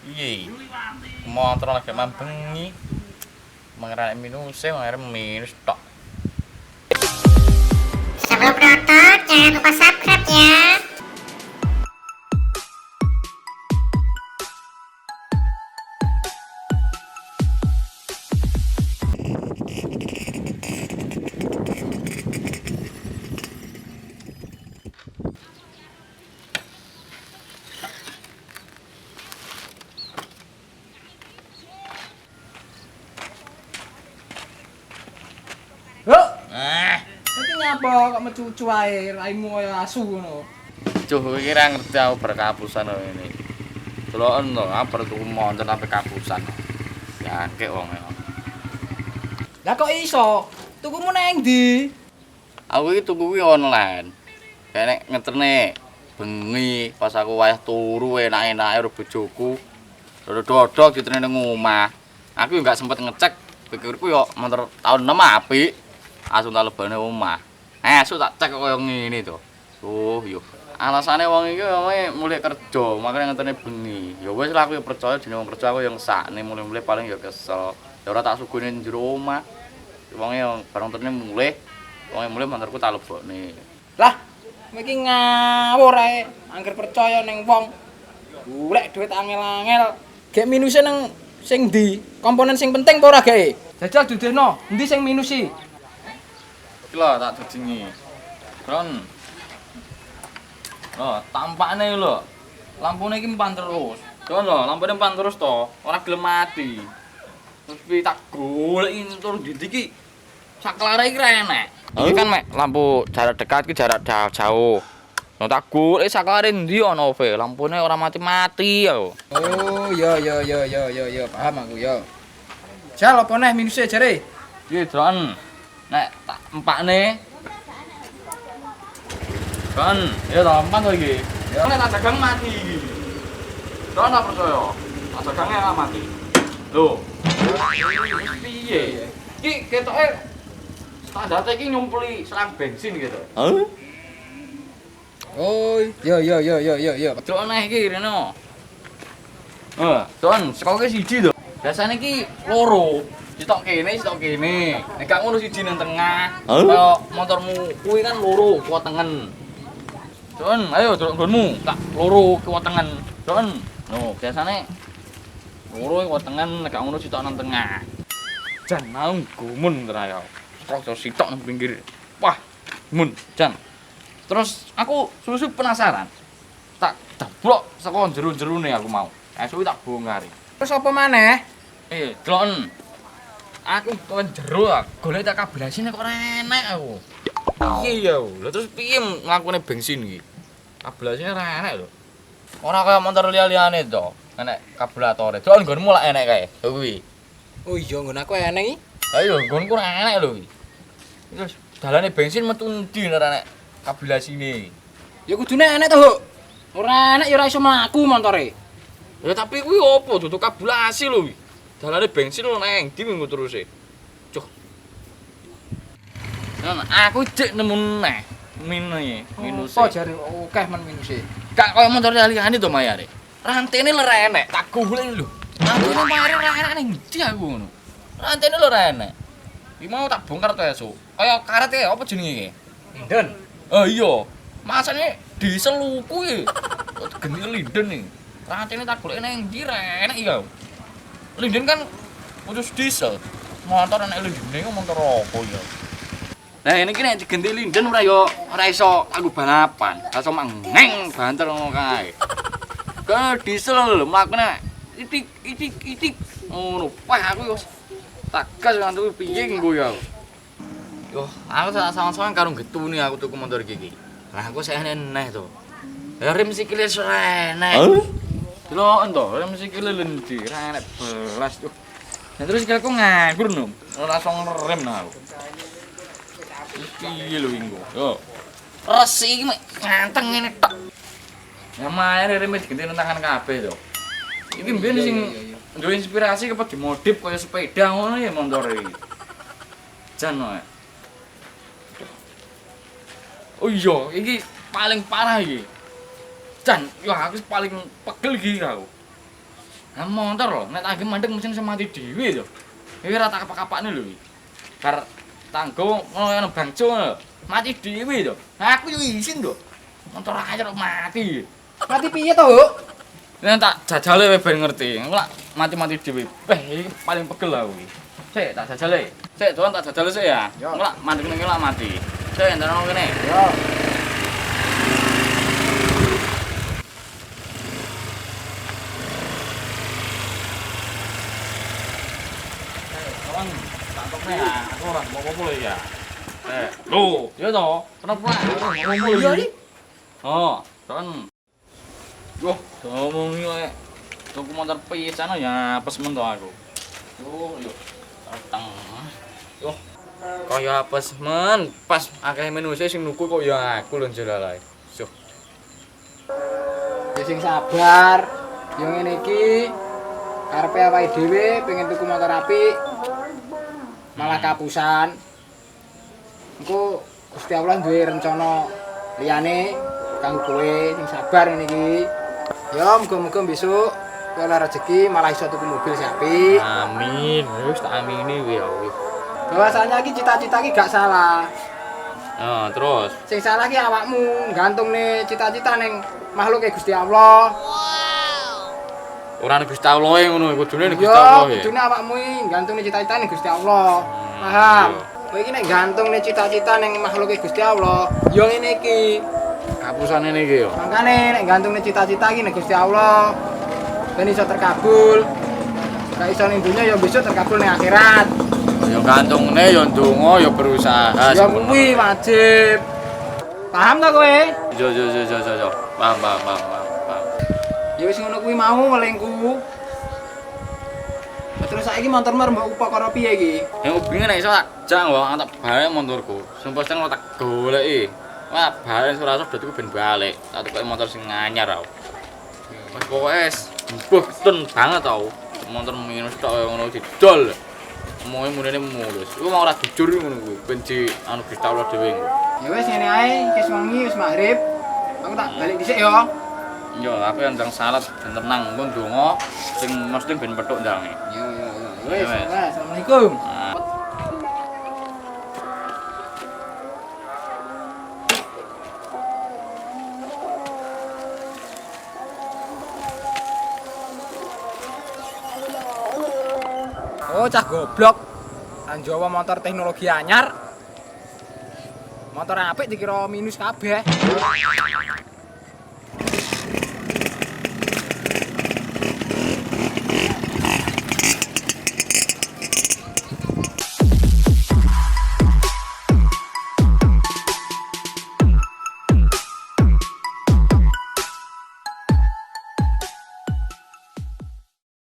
Iya, motor lagi mambengi, mengenai minusnya, mengenai minus tok. Sebelum nonton, jangan lupa subscribe ya. Lho, Ah, iki nyapa kok mecucu ae raimu kaya asu ngono. cuh, kira ngerti aku berkapusan loh ini. Celokan loh, aku bertuku montor tapi kapusan. Ya, kayak wong ya. Lah kok iso? Tukumu nang ndi? Aku itu tuku online. Kayak ngeterne bengi pas aku wayah turu enak-enake karo bojoku. Dodok-dodok ditene nang omah. Aku enggak sempet ngecek, pikirku yo motor tahun 6 apik. Langsung tak lebane omah. Esuk tak cek koyo ngene to. Yo. Alasane wong iki mulai kerja, makane ngenteni bengi. Ya wis lah aku yo percaya jeneng wong kerja aku yang sakne mulai-mulai paling ya kesel. Ya ora tak sugune njero omah. Wonge bareng terne mulai. Wonge mulai motorku tak lebokne. Lah, kowe iki ngawur ae, angger percaya ning wong. Golek duit angel-angel. Gek minuse nang sing ndi? Komponen sing penting apa ora gae? Jajal dudehno, endi sing minusi? Iki lho tak dujengi. Ron. Loh, tampakne lho. Lampune iki empan terus. Don lho, lampune empan terus to. Ora gelem mati. Terus piye tak goleki tur ndi iki? Saklare iki ra enek. Iki kan mek lampu jarak dekat iki jarak jauh. Nah tak goleki saklare ndi ana ofe. Lampune ora mati-mati ya. Oh, ya, paham aku ya. Jal apa neh minuse jare? Iki, Dron. Nek tak empakne. Kan, ya tak empan to iki. Ya nek tak dagang mati iki. Dron tak percaya. Tak dagangnya ora mati. Lho. Piye? Iki ketoke standarte iki nyumpeli selang bensin gitu. Oh, ya. Cok neh iki rene. Don, sekoke siji to. Biasane iki loro. Sitok kene, sitok kene. Nek gak ngono siji nang tengah. Kaya motormu kuwi kan loro kuat tengen. Don, ayo delok nggonmu. Tak loro kuat tengen. Don. No, biasane loro kuat tengen, nek gak ngono sitok nang tengah. Jan mau gumun ra ya. Kok sitok nang pinggir. Wah, mun, Jan. Terus aku susu penasaran. Tak dablok saka jero-jerone aku mau. Esuk tak bongkari. Terus apa maneh? Delon. Aku kok jero golek tak kabrasine kok ora enek aku. Piye ya? Lah terus piye nglakune bensin iki? Kablasine ora enek lho. Ora kaya motor liya-liyane to. Enek kablatore. Delon nggonmu lak enek kae. Lho kuwi. Oh iya, nggon aku enek iki. Lah iya nggonku ora enek lho iki. Terus dalane bensin metu endi nek ora enek kablasine? Ya kudune enek to, Huk. Ora enek ya ora iso mlaku motore. Ya tapi kuwi opo dudu kabulasi lho. Dalane bensin lho nang ndi minggu terus e. Cuh. Nah, aku cek nemu neh minus. Apa jare akeh men minuse? Gak koyo motor liyane to mayare. Rantene lho ora enek, tak golek lho. Rantene mayare ora enek ning ndi aku ngono. Rantene lho ora enek. Iki mau tak bongkar to esuk. Kaya karet e apa jenenge iki? Linden. Oh iya. Masane diesel kuwi. Geni linden iki. Rantene tak golek nang ndi ra enek ya. Linden kan khusus diesel. Motor enek lindene kok motor apa ya? Nah ini nek digenti linden ora iso aku balapan. Ora iso mangeng banter ngono kae. Ke diesel lho mlakune itik. Ngono. Wah aku wis tak gas ngantuk piye nggo ya. Yo, aku sama-sama karo getune aku tuku motor iki. Lah aku sakjane neh to. Ya rem sikile enek. Delok ento, rem sikile lendi, ra enek belas tuh. Nah terus sikilku nganggur nom. Ora iso ngerem nah aku. Piye lho inggo. Yo. Resi iki mek nganteng ngene tok. Ya mae rem diganti nang tangan kabeh to. Iki mbiyen sing duwe inspirasi kepa dimodif kaya sepeda ngono ya motor iki. Jan wae. Oh iya, iki paling parah iki. Jan, yo aku paling pegel iki aku. Nah, motor lho, nek tak mandek mesin iso mati dhewe lho. Iki ora tak kapak-kapakne lho iki. Bar tanggo ngono bangcu lho. Mati dhewe lho. Nah, aku yo izin lho. Motor anyar kok mati. Mati piye to, Huk? Nek tak jajale wae ben ngerti. Engko lak mati-mati dhewe. Iki paling pegel aku iki. Sik tak jajale. Sik, doan tak jajale sik ya. Engko lak mandek ning lak mati. Sik, entar kene. Yo. Kawan, tak tokne ya. Aku ora mau apa ya. Lho, ya toh. Kenapa? Ngomong Iya, iki. Dik. Oh, kan. Wah, ngomong iki tuku motor pisan ya apes men to aku. Yo. Datang. Yo. Kaya apes men, pas akeh manusia sing nuku kok ya aku lho jelalae. Yo. Ya sing sabar. Yo ngene iki karepe awake dhewe pengen tuku motor apik. Malah kapusan. Engko Gusti Allah duwe rencana liyane kanggo kowe sing sabar ngene iki. Ya muga-muga besok kowe oleh rezeki malah iso tuku mobil sing apik. Amin. Wis tak amini kuwi ya wis. Bahwasanya iki cita-cita iki gak salah. Oh, terus. Sing salah ki awakmu gantungne cita-cita ning makhluke Gusti Allah. Ora nek Gusti Allah ngono, kudune nek Gusti Ya, Allah ya. kudune awakmu iki gantungne cita-cita ning Gusti Allah. Paham? Kowe iki nek gantungne cita-cita ning makhluke Gusti Allah, ya ngene iki. Kapusane niki yo. Makane nek gantungne cita-cita iki ning Gusti Allah, ben iso terkabul. Gak iso ning dunya ya besok terkabul ning akhirat. Ya gantungne ya ndonga ya berusaha. Ya kuwi wajib. Paham ta kowe? Yo. Paham. Ya wis ngono kuwi mau welingku. Terus saiki motormu mbok upakara piye iki? Yang ubinge nek iso tak jak wae tak balik motorku. Sumpah sing tak goleki. Wah, balik ora iso dadi ben balik. Tak tukoki motor sing anyar aku. Wis pokoke wis beten banget tau. Motor minus tok ngono didol. Moe munene mulus. Iku mau ora jujur ngono kuwi. Ben di anu Gusti Allah dhewe. Ya wis ngene ae, wis wengi wis magrib. Aku tak balik dhisik ya. Yo, aku ndang salat ben tenang, engko ndonga sing mesti ben petuk ndange. Ya. Wis, Wis, assalamualaikum. Oh, cah goblok. Nang Jawa motor teknologi anyar. Motor apik dikira minus kabeh.